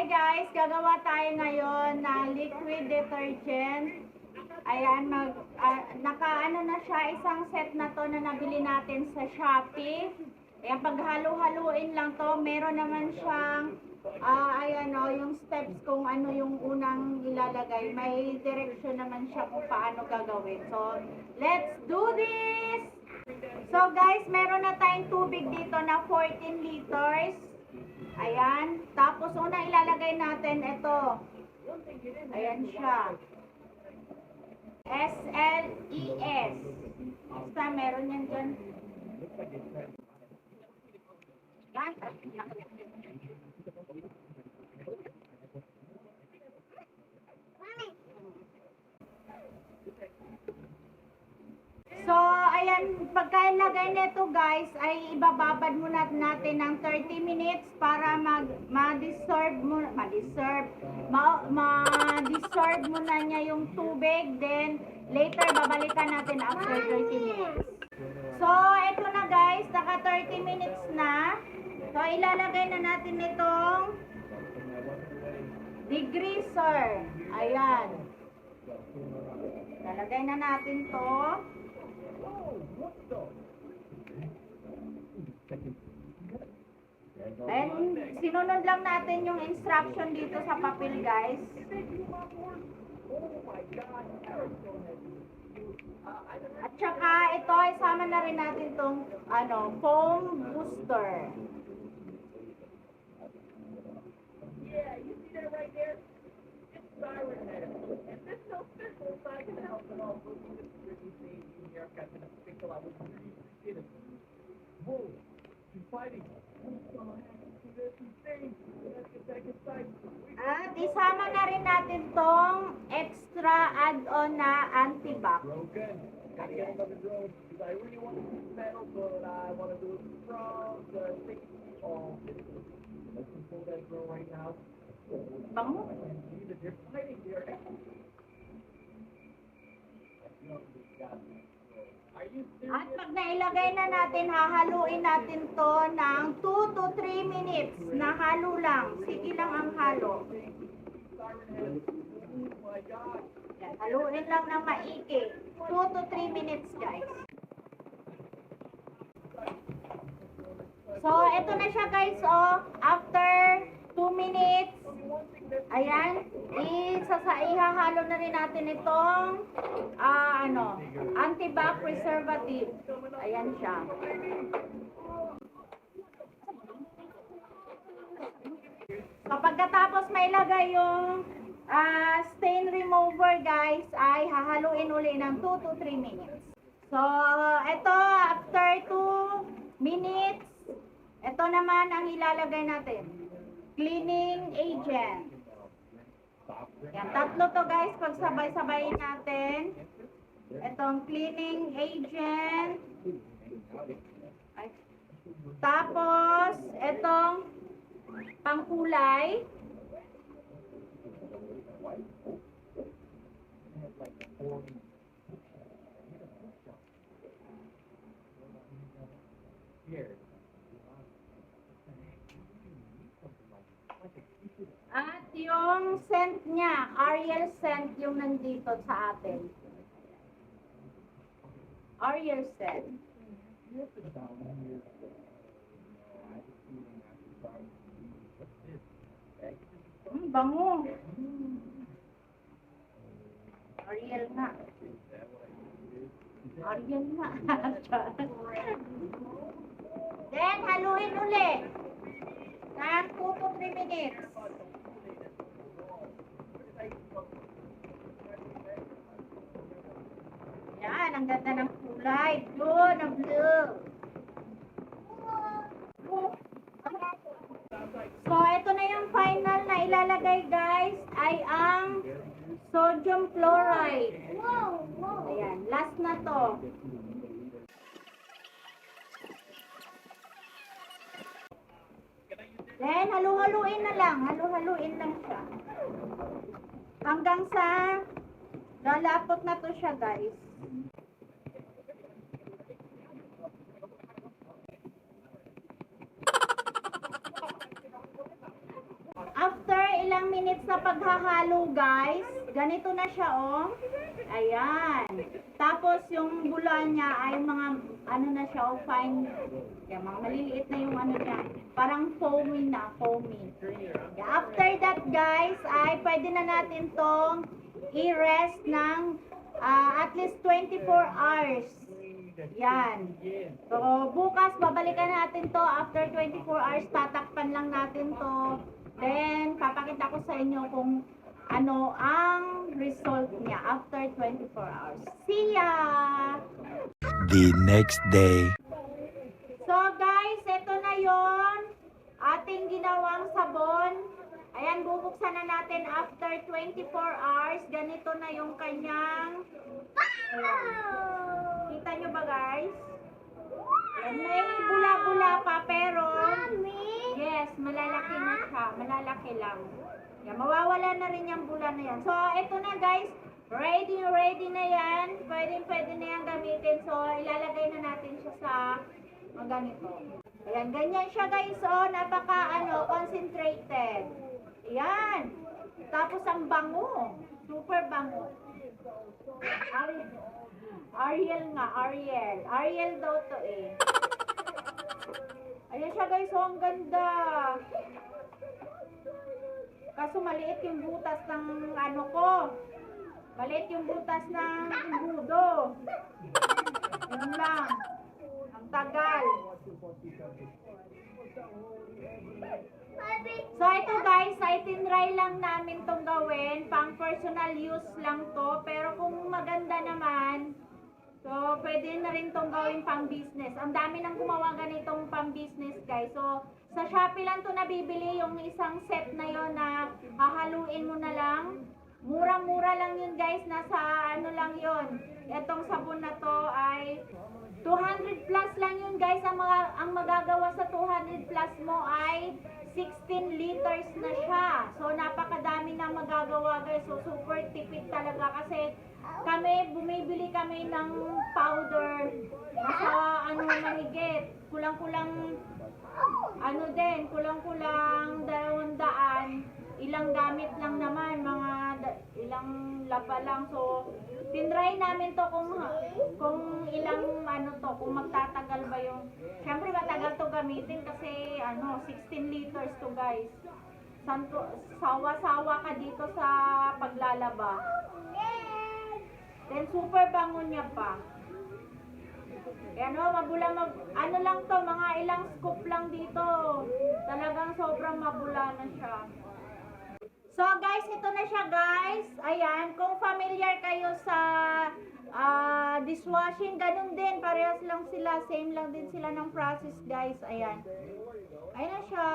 Hi guys, gagawa tayo ngayon na liquid detergent. Ayan, nakaano na siya, isang set na to na nabili natin sa Shopee. Ayan, paghalo-haluin lang to, meron naman siyang, ayan o, yung steps kung ano yung unang ilalagay. May direction naman siya kung paano gagawin. So, let's do this! So guys, meron na tayong tubig dito na 14 liters. Ayan. Tapos una ilalagay natin ito. Ayan siya. SLES. Basta meron yan dyan. So, ayan, pagkailagay nito guys, ay ibababad muna natin ng 30 minutes para ma-dissolve muna niya yung tubig. Then, later, babalikan natin after 30 minutes. So, ito na guys, naka 30 minutes na. So, ilalagay na natin itong degreaser. Ayan. Ilalagay na natin to. And sinunod lang natin yung instruction dito sa papel guys. At saka ito, isama na rin natin tong foam booster. Yeah, you see that right there? It's siren head. And this is so simple, so I can help it all. So you can really see in here, I've got to pick a lot of it. Whoa, she's fighting. At isama na rin natin tong extra add-on na antibac. Gotta get another drone because I really want to do metal, but I want to do it from the safety. Oh, let's just pull that drone right now. Bango. They're fighting there. At pag nailagay na natin, hahaluin natin to ng 2 to 3 minutes na halo lang. Sige lang ang halo. Yan, haluin lang ng maigi. 2 to 3 minutes guys. So, ito na siya guys, oh. After 2 minutes, ayan, ihahalo na rin natin itong antibac preservative. Ayan siya. So, pagkatapos mailagay yung stain remover guys, ay hahaluin uli ng 2 to 3 minutes. So, ito after 2 minutes, ito naman ang ilalagay natin. Cleaning agent. Yan, tatlo to guys, pagsabay-sabayin natin. Itong cleaning agent. Ay. Tapos, itong pangkulay. At yung scent niya, Ariel scent yung nandito sa atin. Ariel scent. Bango. Ariel nga. Ariel nga. Then, haluin ulit. Ng 2 to 3 minutes. Yan, ang ganda ng kulay. Blue na blue. So, ito na yung final na ilalagay guys, ay ang sodium chloride. Ayan, last na to. Then, halu-haluin na lang. Halu-haluin lang siya. Hanggang sa lalapot na to siya guys. After ilang minutes na paghahalo, guys. Ganito na siya, oh. Ayan. Tapos yung bula niya ay mga, ano na siya, oh, fine. Kaya mga maliliit na yung ano niya. Parang foamy na, foamy. After that, guys, ay pwede na natin tong i-rest ng at least 24 hours. Yan. So, bukas, babalikan natin to. After 24 hours, tatakpan lang natin to. Then, papakita ko sa inyo kung ano ang result niya after 24 hours. See ya! The next day. So, guys, ito na yon ating ginawang sabon. Ayan, bubuksan na natin after 24 hours. Ganito na yung kanyang... Kita nyo ba, guys? Ayan, may bula-bula pa, pero... Yes, malalaki na siya. Malalaki lang. Yan, mawawala na rin yung bula na yan. So, ito na, guys. Ready na yan. Pwede na yan gamitin. So, ilalagay na natin siya sa ganito. Ayan, ganyan siya, guys. So, concentrated. Ayan. Tapos, ang bango. Super bango. Ariel nga, Ariel. Ariel daw to eh. Ayan siya, guys. So, ang ganda. Kaso maliit yung butas ng ano ko. Maliit yung butas ng budo. Yun lang. Ang tagal. So ito, guys, itinry lang namin tong gawin. Pang personal use lang to. Pero kung maganda naman, so pwede na rin tong gawin pang business. Ang dami nang gumawa ganitong pang business, guys. So sa Shopee lang to nabibili yung isang set na yon na hahaluin mo na lang. Mura-mura lang yun, guys. Nasa ano lang yun. Itong sabon na to ay 200 plus lang yun, guys. Ang magagawa sa 200 plus mo ay 16 liters na siya. So napakadami na magagawa, guys. So super tipid talaga kasi bumibili kami ng powder nasa mahigit. Kulang-kulang kulang-kulang 200. Ilang gamit lang naman, mga ilang lapa lang. So, tinry namin to kung ilang kung magtatagal ba yung, syempre matagal to gamitin kasi 16 liters to, guys. Sawa-sawa ka dito sa paglalaba. Then, super bango niya pa. Ano lang to, mga ilang scoop lang dito. Talagang sobrang mabula na siya. So guys, ito na siya, guys. Ayan, kung familiar kayo sa dishwashing, ganun din. Parehas lang sila, same lang din sila ng process, guys. Ayan. Ayan na siya.